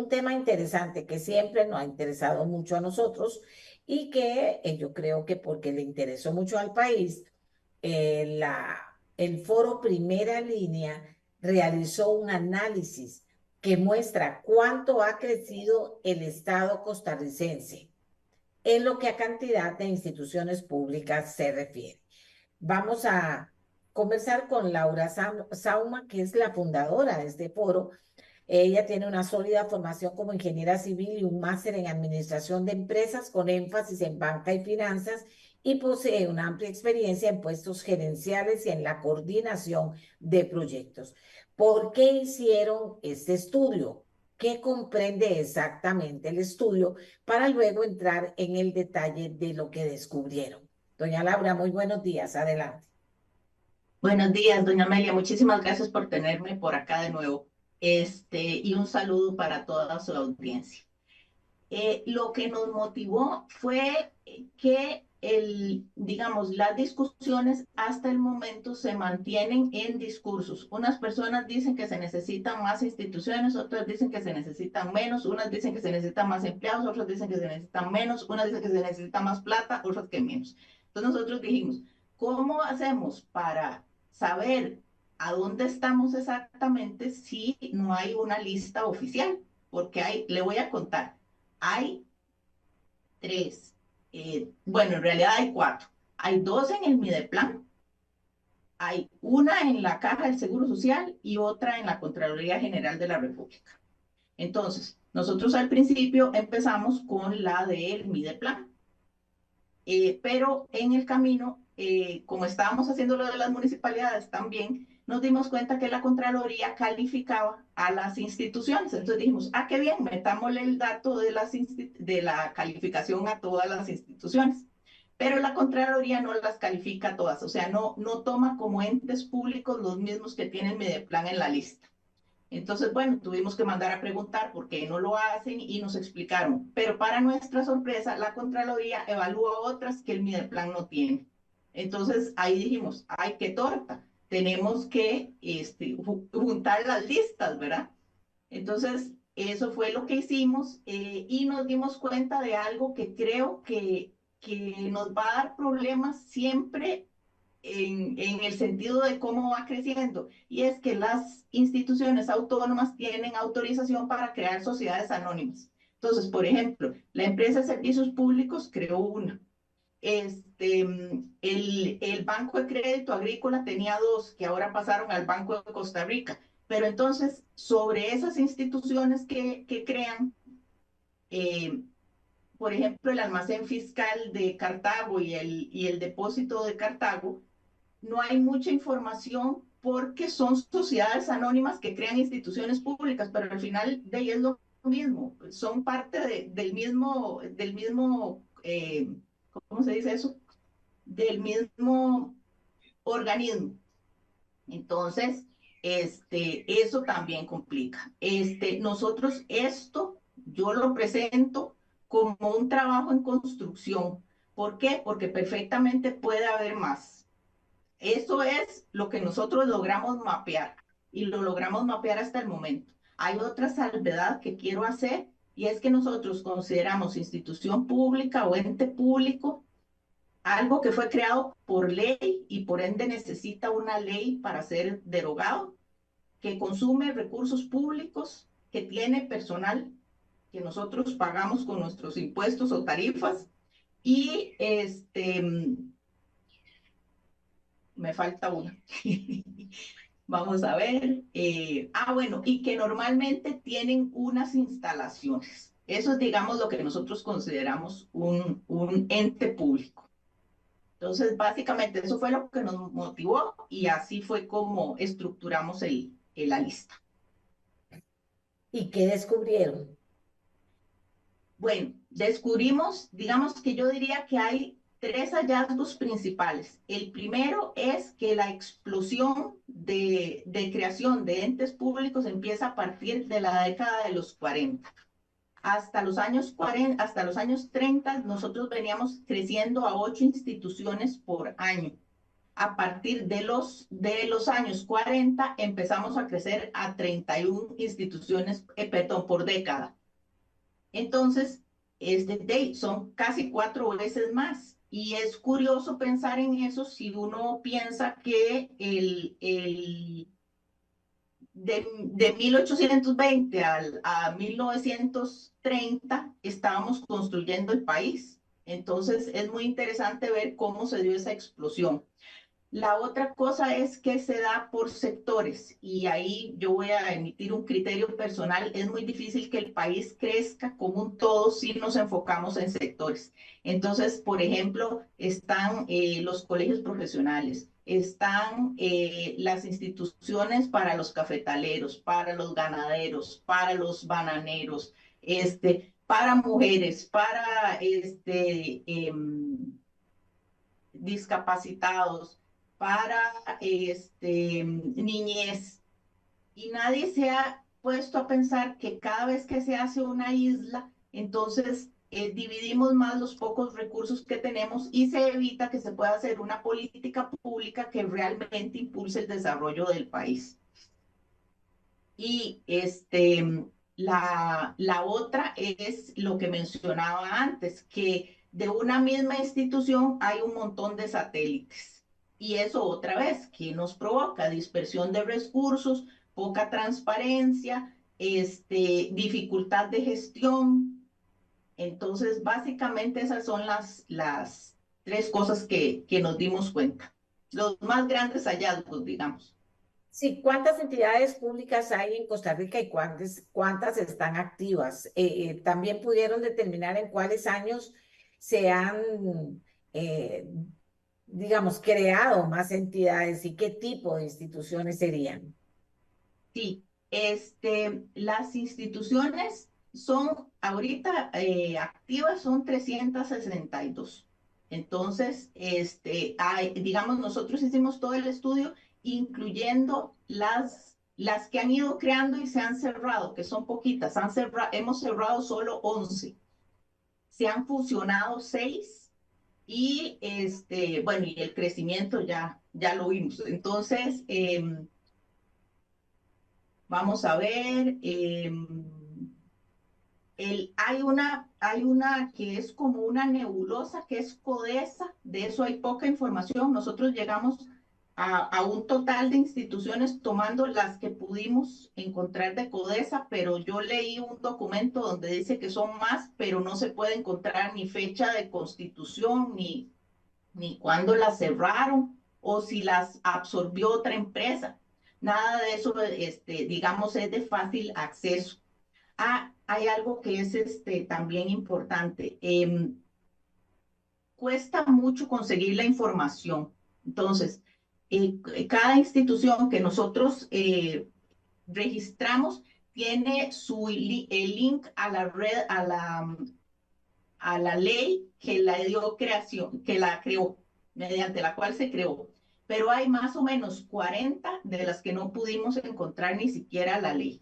un tema interesante que siempre nos ha interesado mucho a nosotros y que yo creo que porque le interesó mucho al país, el foro Primera Línea realizó un análisis que muestra cuánto ha crecido el Estado costarricense en lo que a cantidad de instituciones públicas se refiere. Vamos a conversar con Laura Sauma, que es la fundadora de este foro. Ella tiene una sólida formación como ingeniera civil y un máster en administración de empresas con énfasis en banca y finanzas y posee una amplia experiencia en puestos gerenciales y en la coordinación de proyectos. ¿Por qué hicieron este estudio? ¿Qué comprende exactamente el estudio para luego entrar en el detalle de lo que descubrieron? Doña Laura, muy buenos días. Adelante. Buenos días, doña Amelia. Muchísimas gracias por tenerme por acá de nuevo. Y un saludo para toda su audiencia. Lo que nos motivó fue que digamos, las discusiones hasta el momento se mantienen en discursos. Unas personas dicen que se necesitan más instituciones, otras dicen que se necesitan menos, unas dicen que se necesitan más empleados, otras dicen que se necesitan menos, unas dicen que se necesita más plata, otras que menos. Entonces nosotros dijimos, ¿cómo hacemos para saber a dónde estamos exactamente si no hay una lista oficial? Porque le voy a contar, hay tres, bueno, en realidad hay cuatro. Hay dos en el Mideplan, hay una en la Caja del Seguro Social y otra en la Contraloría General de la República. Entonces, nosotros al principio empezamos con la del Mideplan, pero en el camino, como estábamos haciendo lo de las municipalidades también, nos dimos cuenta que la Contraloría calificaba a las instituciones. Entonces dijimos, ah, qué bien, metámosle el dato de la calificación a todas las instituciones. Pero la Contraloría no las califica todas, o sea, no toma como entes públicos los mismos que tienen Mideplan en la lista. Entonces, bueno, tuvimos que mandar a preguntar por qué no lo hacen y nos explicaron. Pero para nuestra sorpresa, la Contraloría evalúa otras que el Mideplan no tiene. Entonces, ahí dijimos, ay, qué torta, tenemos que juntar las listas, ¿verdad? Entonces, eso fue lo que hicimos y nos dimos cuenta de algo que creo que nos va a dar problemas siempre en el sentido de cómo va creciendo, y es que las instituciones autónomas tienen autorización para crear sociedades anónimas. Entonces, por ejemplo, la empresa de servicios públicos creó una. El Banco de Crédito Agrícola tenía dos, que ahora pasaron al Banco de Costa Rica. Pero entonces, sobre esas instituciones que crean, eh, por ejemplo, el almacén fiscal de Cartago y el depósito de Cartago, no hay mucha información porque son sociedades anónimas que crean instituciones públicas, pero al final de ahí es lo mismo, son parte del mismo ¿cómo se dice eso? Del mismo organismo. Entonces, eso también complica. Nosotros yo lo presento como un trabajo en construcción. ¿Por qué? Porque perfectamente puede haber más. Eso es lo que nosotros logramos mapear y lo logramos mapear hasta el momento. Hay otra salvedad que quiero hacer, y es que nosotros consideramos institución pública o ente público algo que fue creado por ley y por ende necesita una ley para ser derogado, que consume recursos públicos, que tiene personal que nosotros pagamos con nuestros impuestos o tarifas, y me falta una. Vamos a ver. Bueno, y que normalmente tienen unas instalaciones. Eso es, digamos, lo que nosotros consideramos un ente público. Entonces, básicamente, eso fue lo que nos motivó y así fue como estructuramos la lista. ¿Y qué descubrieron? Bueno, descubrimos, digamos que yo diría que hay tres hallazgos principales. El primero es que la explosión de creación de entes públicos empieza a partir de la década de los 40. Hasta los años 40, hasta los años 30, nosotros veníamos creciendo a 8 instituciones por año. a partir de los años 40 empezamos a crecer a 31 instituciones, perdón, por década. Entonces, son casi 4 veces más. Y es curioso pensar en eso si uno piensa que de 1820 a 1930 estábamos construyendo el país. Entonces, es muy interesante ver cómo se dio esa explosión. La otra cosa es que se da por sectores y ahí yo voy a emitir un criterio personal. Es muy difícil que el país crezca como un todo si nos enfocamos en sectores. Entonces, por ejemplo, están los colegios profesionales, están las instituciones para los cafetaleros, para los ganaderos, para los bananeros, para mujeres, para discapacitados, para niñez. Y nadie se ha puesto a pensar que cada vez que se hace una isla, entonces dividimos más los pocos recursos que tenemos y se evita que se pueda hacer una política pública que realmente impulse el desarrollo del país. Y la otra es lo que mencionaba antes, que de una misma institución hay un montón de satélites. Y eso otra vez, que nos provoca dispersión de recursos, poca transparencia, dificultad de gestión. Entonces, básicamente esas son las 3 cosas que nos dimos cuenta. Los más grandes hallazgos, digamos. Sí, ¿cuántas entidades públicas hay en Costa Rica y cuántas están activas? También pudieron determinar en cuáles años se han, eh, digamos, creado más entidades y qué tipo de instituciones serían. Sí, las instituciones son ahorita activas, son 362. Entonces, digamos, nosotros hicimos todo el estudio, incluyendo las que han ido creando y se han cerrado, que son poquitas. Hemos cerrado solo 11. Se han fusionado 6 y, bueno, y el crecimiento ya lo vimos. Entonces, vamos a ver. Hay una que es como una nebulosa, que es CODESA. De eso hay poca información. Nosotros llegamos a un total de instituciones tomando las que pudimos encontrar de CODESA, pero yo leí un documento donde dice que son más, pero no se puede encontrar ni fecha de constitución, ni cuándo las cerraron o si las absorbió otra empresa. Nada de eso, digamos, es de fácil acceso. Hay algo que es también importante. Cuesta mucho conseguir la información. Entonces, cada institución que nosotros registramos tiene el link a la red, a la ley que la dio creación, que la creó, mediante la cual se creó. Pero hay más o menos 40 de las que no pudimos encontrar ni siquiera la ley.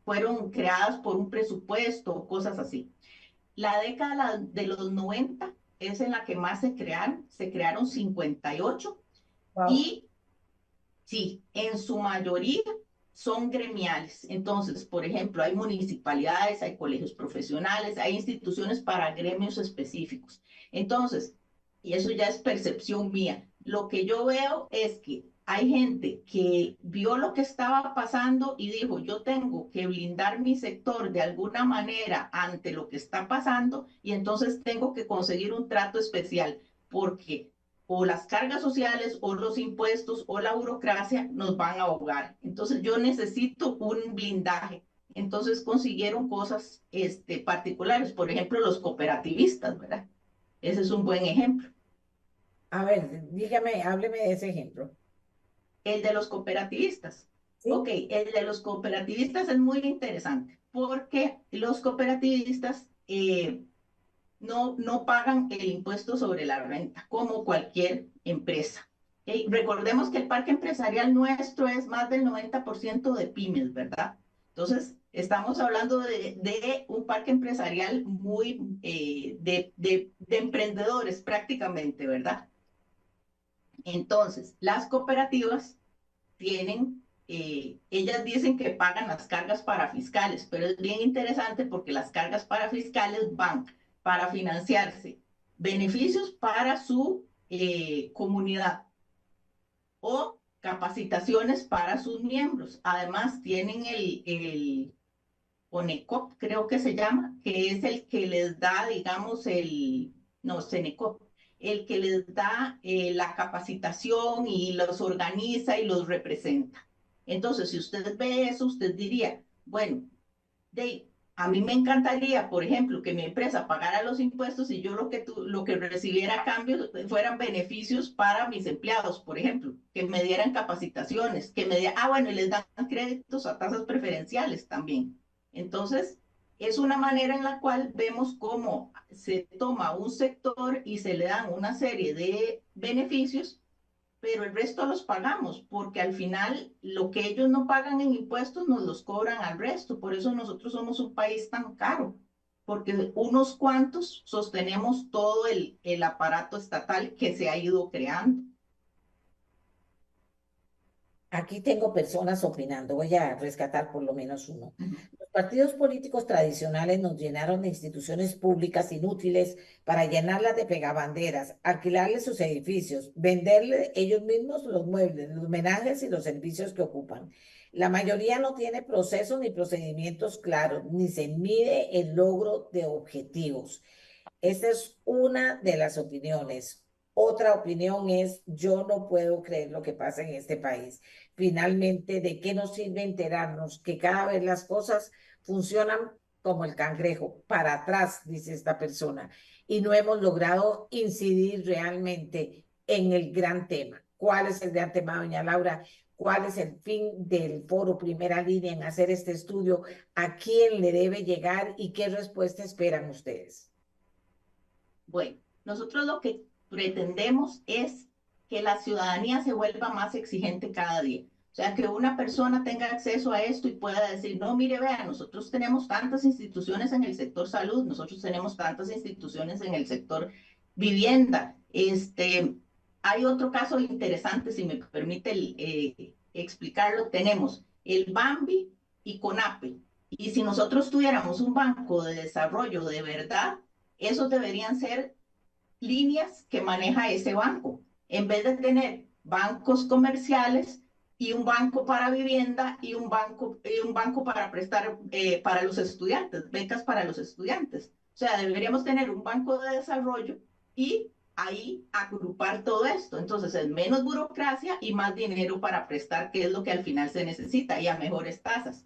Fueron creadas por un presupuesto, cosas así. La década de los 90 es en la que más se crearon 58 Wow. y sí, en su mayoría son gremiales. Entonces, por ejemplo, hay municipalidades, hay colegios profesionales, hay instituciones para gremios específicos. Entonces, y eso ya es percepción mía, lo que yo veo es que hay gente que vio lo que estaba pasando y dijo, yo tengo que blindar mi sector de alguna manera ante lo que está pasando y entonces tengo que conseguir un trato especial porque o las cargas sociales o los impuestos o la burocracia nos van a ahogar. Entonces yo necesito un blindaje. Entonces consiguieron cosas particulares, por ejemplo, los cooperativistas, ¿verdad? Ese es un buen ejemplo. A ver, dígame, hábleme de ese ejemplo. El de los cooperativistas. Ok, ¿Sí? el de los cooperativistas es muy interesante porque los cooperativistas no pagan el impuesto sobre la renta, como cualquier empresa. Recordemos que el parque empresarial nuestro es más del 90% de pymes, ¿verdad? Entonces, estamos hablando de un parque empresarial muy de emprendedores prácticamente, ¿verdad? Entonces, las cooperativas tienen, ellas dicen que pagan las cargas parafiscales, pero es bien interesante porque las cargas parafiscales van para financiarse beneficios para su comunidad o capacitaciones para sus miembros. Además, tienen el ONECOP, creo que se llama, que es el que les da, digamos, no, CENECOP, el que les da la capacitación y los organiza y los representa. Entonces, si usted ve eso, usted diría, bueno, a mí me encantaría, por ejemplo, que mi empresa pagara los impuestos y yo lo que recibiera a cambio fueran beneficios para mis empleados, por ejemplo, que me dieran capacitaciones, que me dieran, bueno, y les dan créditos a tasas preferenciales también. Entonces, es una manera en la cual vemos cómo se toma un sector y se le dan una serie de beneficios, pero el resto los pagamos, porque al final lo que ellos no pagan en impuestos nos los cobran al resto. Por eso nosotros somos un país tan caro, porque unos cuantos sostenemos todo el aparato estatal que se ha ido creando. Aquí tengo personas opinando, voy a rescatar por lo menos uno. Uh -huh. Los partidos políticos tradicionales nos llenaron de instituciones públicas inútiles para llenarlas de pegabanderas, alquilarles sus edificios, venderle ellos mismos los muebles, los homenajes y los servicios que ocupan. La mayoría no tiene procesos ni procedimientos claros, ni se mide el logro de objetivos. Esta es una de las opiniones. Otra opinión es, yo no puedo creer lo que pasa en este país. Finalmente, ¿de qué nos sirve enterarnos que cada vez las cosas funcionan como el cangrejo, para atrás, dice esta persona, y no hemos logrado incidir realmente en el gran tema? ¿Cuál es el gran tema, doña Laura? ¿Cuál es el fin del foro Primera Línea en hacer este estudio? ¿A quién le debe llegar y qué respuesta esperan ustedes? Bueno, nosotros lo que pretendemos es que la ciudadanía se vuelva más exigente cada día. O sea, que una persona tenga acceso a esto y pueda decir, no, mire, vea, nosotros tenemos tantas instituciones en el sector salud, nosotros tenemos tantas instituciones en el sector vivienda. Hay otro caso interesante, si me permite explicarlo, tenemos el Bambi y CONAPE. Y si nosotros tuviéramos un banco de desarrollo de verdad, esos deberían ser líneas que maneja ese banco, en vez de tener bancos comerciales y un banco para vivienda y un banco para prestar para los estudiantes, becas para los estudiantes. O sea, deberíamos tener un banco de desarrollo y ahí agrupar todo esto. Entonces es menos burocracia y más dinero para prestar, que es lo que al final se necesita, y a mejores tasas.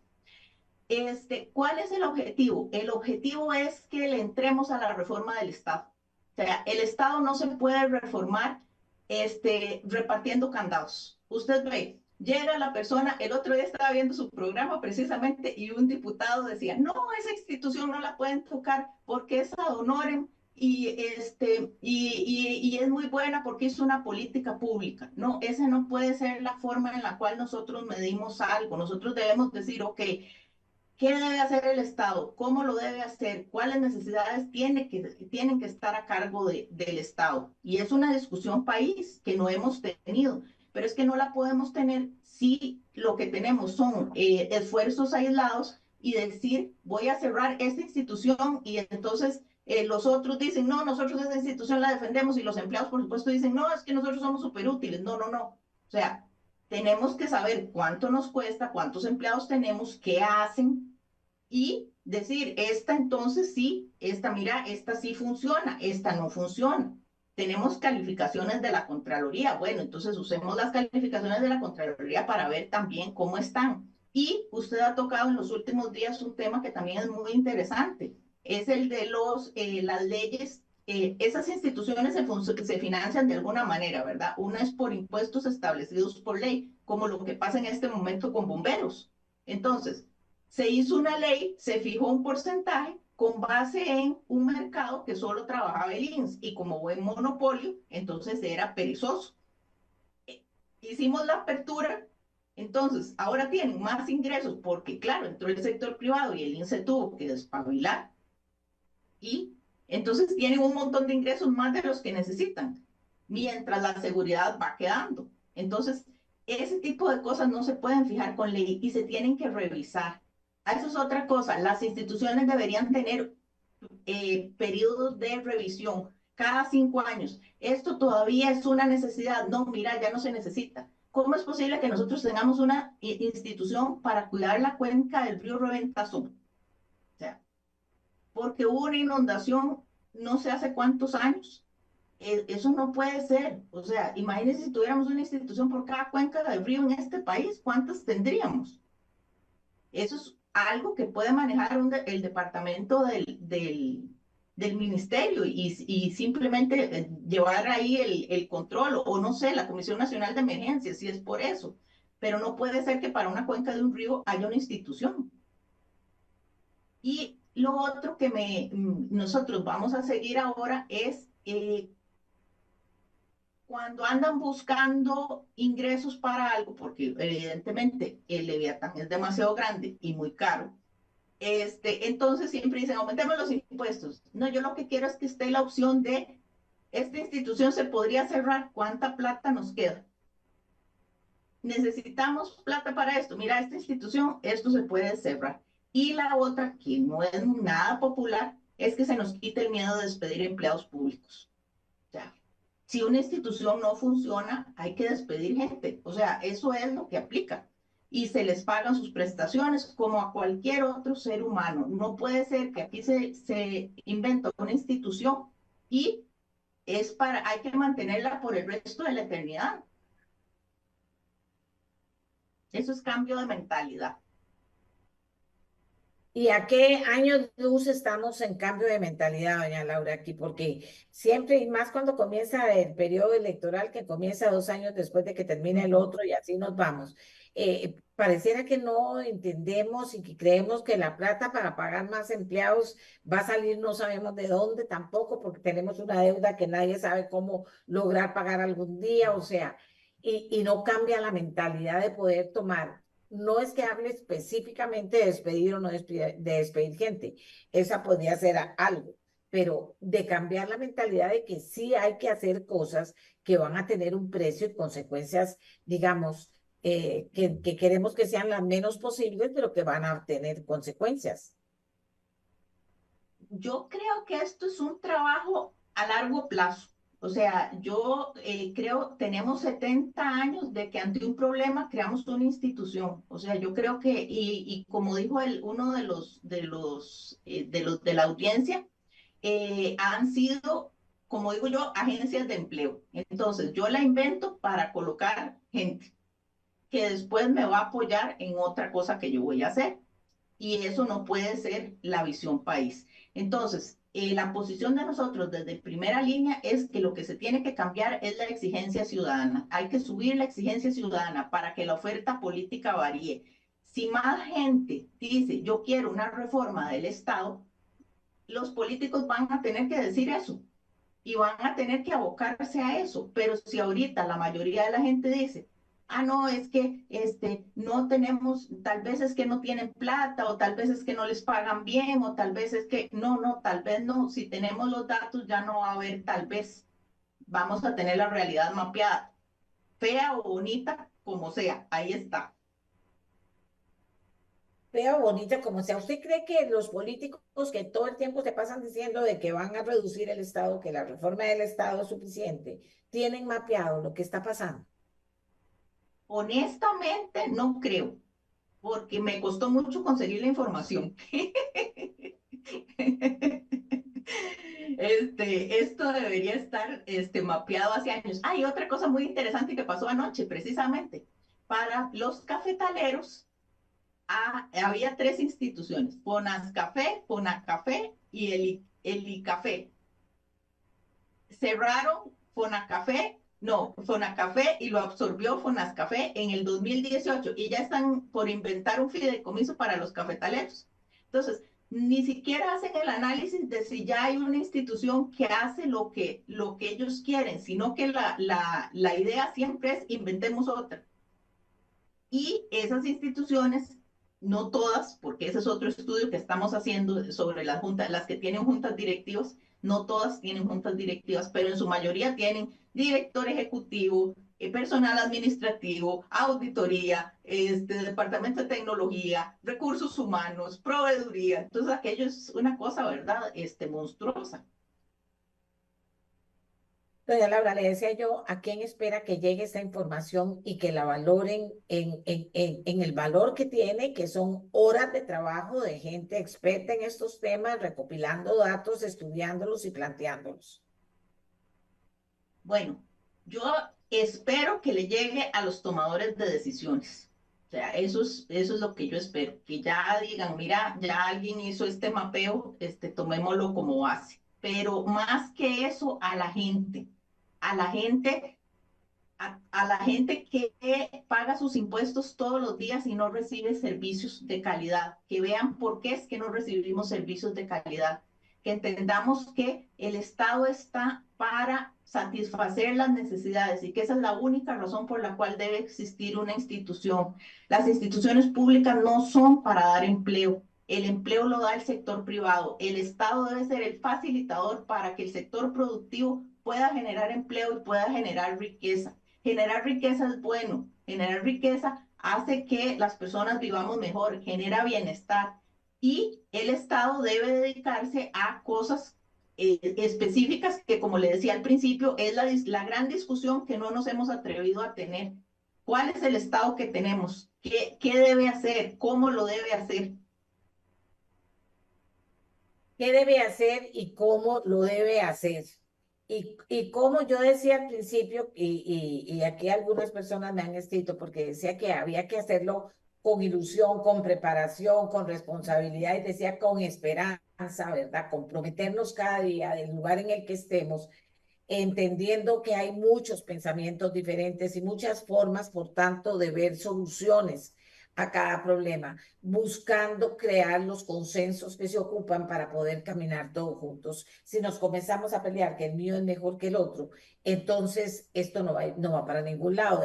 ¿Cuál es el objetivo? El objetivo es que le entremos a la reforma del Estado. O sea, el Estado no se puede reformar repartiendo candados. Usted ve, llega la persona, el otro día estaba viendo su programa precisamente y un diputado decía, no, esa institución no la pueden tocar porque es ad honorem y es muy buena porque es una política pública. No, esa no puede ser la forma en la cual nosotros medimos algo. Nosotros debemos decir, ok, ¿qué debe hacer el Estado? ¿Cómo lo debe hacer? ¿Cuáles necesidades tienen que estar a cargo del Estado? Y es una discusión país que no hemos tenido, pero es que no la podemos tener si lo que tenemos son esfuerzos aislados y decir, voy a cerrar esta institución y entonces los otros dicen, no, nosotros esa institución la defendemos y los empleados, por supuesto, dicen, no, es que nosotros somos súper útiles. No, no, no. O sea, tenemos que saber cuánto nos cuesta, cuántos empleados tenemos, qué hacen y decir, esta entonces sí, esta mira, esta sí funciona, esta no funciona. Tenemos calificaciones de la Contraloría. Bueno, entonces usemos las calificaciones de la Contraloría para ver también cómo están. Y usted ha tocado en los últimos días un tema que también es muy interesante. Es el de las leyes. Esas instituciones se financian de alguna manera, ¿verdad? Una es por impuestos establecidos por ley, como lo que pasa en este momento con bomberos. Entonces, se hizo una ley, se fijó un porcentaje con base en un mercado que solo trabajaba el INS y como buen monopolio, entonces era perezoso. Hicimos la apertura, entonces ahora tienen más ingresos porque, claro, entró el sector privado y el INS se tuvo que despabilar y entonces tienen un montón de ingresos más de los que necesitan. mientras la seguridad va quedando. Entonces, ese tipo de cosas no se pueden fijar con ley y se tienen que revisar. Eso es otra cosa. Las instituciones deberían tener periodos de revisión cada 5 años. Esto todavía es una necesidad. No, mira, ya no se necesita. ¿Cómo es posible que nosotros tengamos una institución para cuidar la cuenca del río Reventazón? O sea, porque hubo una inundación no sé hace cuántos años. Eso no puede ser. O sea, imagínense si tuviéramos una institución por cada cuenca del río en este país, ¿cuántas tendríamos? Eso es algo que puede manejar el departamento del ministerio y simplemente llevar ahí el control o no sé, la Comisión Nacional de Emergencias, si es por eso. Pero no puede ser que para una cuenca de un río haya una institución. Y lo otro que nosotros vamos a seguir ahora es cuando andan buscando ingresos para algo, porque evidentemente el Leviatán es demasiado grande y muy caro, entonces siempre dicen, aumentemos los impuestos. No, yo lo que quiero es que esté la opción de, esta institución se podría cerrar, ¿cuánta plata nos queda? Necesitamos plata para esto. Mira, esta institución, esto se puede cerrar. Y la otra, que no es nada popular, es que se nos quite el miedo de despedir empleados públicos. O sea, si una institución no funciona, hay que despedir gente. O sea, eso es lo que aplica. Y se les pagan sus prestaciones como a cualquier otro ser humano. No puede ser que aquí se inventa una institución y hay que mantenerla por el resto de la eternidad. Eso es cambio de mentalidad. ¿Y a qué años luz estamos en cambio de mentalidad, doña Laura, aquí? Porque siempre, y más cuando comienza el periodo electoral, que comienza 2 años después de que termine el otro, y así nos vamos. Pareciera que no entendemos y que creemos que la plata para pagar más empleados va a salir, no sabemos de dónde tampoco, porque tenemos una deuda que nadie sabe cómo lograr pagar algún día, o sea, y no cambia la mentalidad de poder tomar. No es que hable específicamente de despedir o no despedir gente, esa podría ser algo, pero de cambiar la mentalidad de que sí hay que hacer cosas que van a tener un precio y consecuencias, digamos, que queremos que sean las menos posibles, pero que van a tener consecuencias. Yo creo que esto es un trabajo a largo plazo. O sea, yo creo, tenemos 70 años de que ante un problema creamos una institución. O sea, yo creo que, y como dijo uno de la audiencia, han sido, como digo yo, agencias de empleo. Entonces, yo la invento para colocar gente que después me va a apoyar en otra cosa que yo voy a hacer y eso no puede ser la visión país. Entonces, la posición de nosotros desde primera línea es que lo que se tiene que cambiar es la exigencia ciudadana. Hay que subir la exigencia ciudadana para que la oferta política varíe. Si más gente dice, yo quiero una reforma del Estado, los políticos van a tener que decir eso y van a tener que abocarse a eso. Pero si ahorita la mayoría de la gente dice, ah, no, es que no tenemos, tal vez es que no tienen plata, o tal vez es que no les pagan bien, o tal vez es que, no, no, tal vez no, si tenemos los datos ya no va a haber, tal vez vamos a tener la realidad mapeada, fea o bonita, como sea, ahí está. Fea o bonita como sea, ¿usted cree que los políticos que todo el tiempo se pasan diciendo de que van a reducir el Estado, que la reforma del Estado es suficiente, tienen mapeado lo que está pasando? Honestamente, no creo, porque me costó mucho conseguir la información. Esto debería estar mapeado hace años. Hay otra cosa muy interesante que pasó anoche, precisamente. Para los cafetaleros, había tres instituciones, Fonascafé, Fonacafé y el ICAFé. Cerraron Fonacafé, no, Fonacafé y lo absorbió Fonascafé en el 2018 y ya están por inventar un fideicomiso para los cafetaleros. Entonces, ni siquiera hacen el análisis de si ya hay una institución que hace lo que ellos quieren, sino que la idea siempre es inventemos otra. Y esas instituciones, no todas, porque ese es otro estudio que estamos haciendo sobre las juntas, las que tienen juntas directivas, no todas tienen juntas directivas, pero en su mayoría tienen director ejecutivo, personal administrativo, auditoría, departamento de tecnología, recursos humanos, proveeduría. Entonces aquello es una cosa, ¿verdad? Monstruosa. Doña Laura, le decía yo, ¿a quién espera que llegue esta información y que la valoren en el valor que tiene, que son horas de trabajo de gente experta en estos temas, recopilando datos, estudiándolos y planteándolos? Bueno, yo espero que le llegue a los tomadores de decisiones. O sea, eso es lo que yo espero, que ya digan, mira, ya alguien hizo este mapeo, tomémoslo como base. Pero más que eso, a la gente, a la gente que paga sus impuestos todos los días y no recibe servicios de calidad, que vean por qué es que no recibimos servicios de calidad, que entendamos que el Estado está para satisfacer las necesidades y que esa es la única razón por la cual debe existir una institución. Las instituciones públicas no son para dar empleo. El empleo lo da el sector privado. El Estado debe ser el facilitador para que el sector productivo pueda generar empleo y pueda generar riqueza. Generar riqueza es bueno, generar riqueza hace que las personas vivamos mejor, genera bienestar y el Estado debe dedicarse a cosas específicas que, como le decía al principio, es la gran discusión que no nos hemos atrevido a tener. ¿Cuál es el Estado que tenemos? ¿Qué debe hacer? ¿Cómo lo debe hacer? ¿Qué debe hacer y cómo lo debe hacer? Y como yo decía al principio, y aquí algunas personas me han escrito porque decía que había que hacerlo con ilusión, con preparación, con responsabilidad, y decía con esperanza, ¿verdad? Comprometernos cada día del lugar en el que estemos, entendiendo que hay muchos pensamientos diferentes y muchas formas, por tanto, de ver soluciones a cada problema, buscando crear los consensos que se ocupan para poder caminar todos juntos. Si nos comenzamos a pelear que el mío es mejor que el otro, entonces esto no va para ningún lado,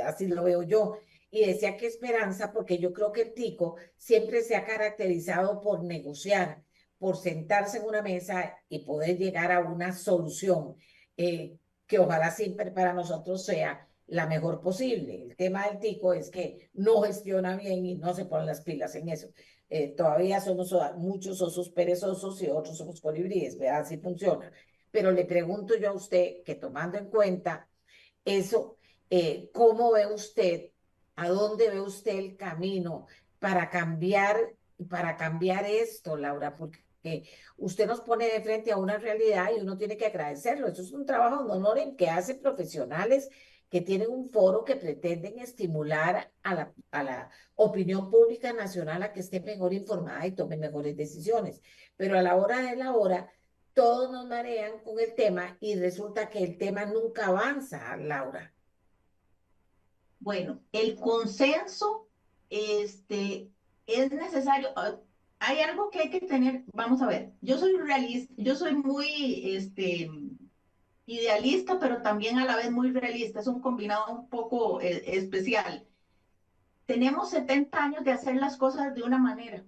así lo veo yo. Y decía que esperanza, porque yo creo que el tico siempre se ha caracterizado por negociar, por sentarse en una mesa y poder llegar a una solución, que ojalá siempre para nosotros sea la mejor posible. El tema del tico es que no gestiona bien y no se ponen las pilas en eso. Todavía somos muchos osos perezosos y otros somos colibríes, ¿verdad? Así funciona. Pero le pregunto yo a usted que, tomando en cuenta eso, ¿cómo ve usted, a dónde ve usted el camino para cambiar, para cambiar esto, Laura? Porque usted nos pone de frente a una realidad y uno tiene que agradecerlo. Eso es un trabajo de honor en que hacen profesionales que tienen un foro que pretenden estimular a la opinión pública nacional a que esté mejor informada y tome mejores decisiones. Pero a la hora de la hora, todos nos marean con el tema y resulta que el tema nunca avanza, Laura. Bueno, el consenso es necesario. Hay algo que hay que tener, vamos a ver, yo soy realista, yo soy muy idealista, pero también a la vez muy realista. Es un combinado un poco especial. Tenemos 70 años de hacer las cosas de una manera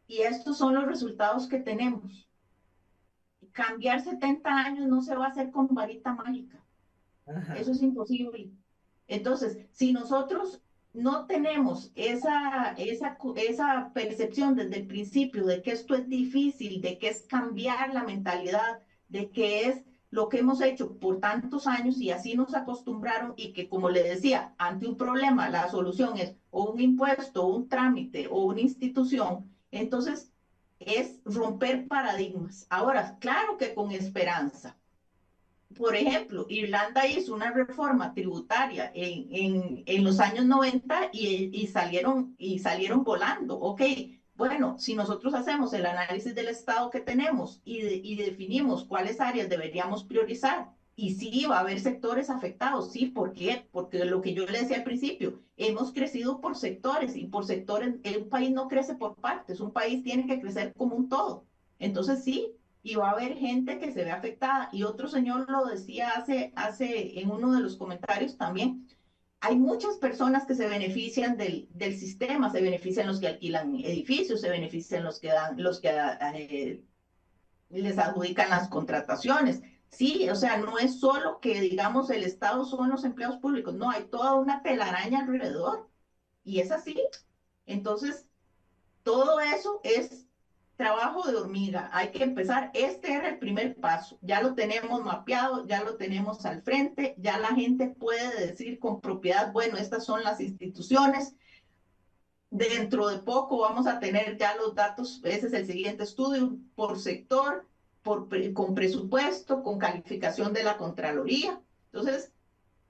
y estos son los resultados que tenemos. Cambiar 70 años no se va a hacer con varita mágica. Eso Ajá. es imposible. Entonces, si nosotros no tenemos esa percepción desde el principio de que esto es difícil, de que es cambiar la mentalidad, de que es lo que hemos hecho por tantos años y así nos acostumbraron y que, como le decía, ante un problema la solución es o un impuesto, o un trámite o una institución, entonces es romper paradigmas. Ahora, claro que con esperanza. Por ejemplo, Irlanda hizo una reforma tributaria en los años 90 y salieron volando. Ok, bueno, si nosotros hacemos el análisis del estado que tenemos y definimos cuáles áreas deberíamos priorizar, y sí va a haber sectores afectados, sí, ¿por qué? Porque lo que yo le decía al principio, hemos crecido por sectores y por sectores, un país no crece por partes, un país tiene que crecer como un todo. Entonces sí, y va a haber gente que se ve afectada. Y otro señor lo decía hace en uno de los comentarios también. Hay muchas personas que se benefician del sistema, se benefician los que alquilan edificios, se benefician los que dan, les adjudican las contrataciones. Sí, o sea, no es solo que, digamos, el Estado son los empleados públicos, no, hay toda una telaraña alrededor y es así. Entonces, todo eso es trabajo de hormiga. Hay que empezar. Este era el primer paso. Ya lo tenemos mapeado, ya lo tenemos al frente, ya la gente puede decir con propiedad, bueno, estas son las instituciones. Dentro de poco vamos a tener ya los datos, ese es el siguiente estudio, por sector, con presupuesto, con calificación de la Contraloría. Entonces,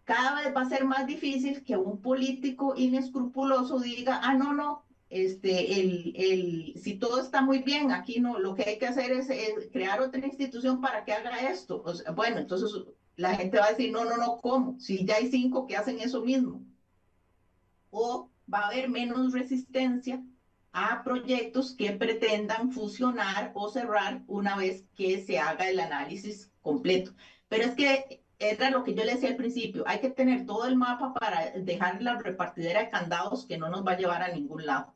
cada vez va a ser más difícil que un político inescrupuloso diga, ah, no, no, si todo está muy bien, aquí no, lo que hay que hacer es crear otra institución para que haga esto. O sea, bueno, entonces la gente va a decir, no, no, no, ¿cómo? Si ya hay 5 que hacen eso mismo. O va a haber menos resistencia a proyectos que pretendan fusionar o cerrar una vez que se haga el análisis completo. Pero es que era lo que yo le decía al principio, hay que tener todo el mapa para dejar la repartidera de candados que no nos va a llevar a ningún lado.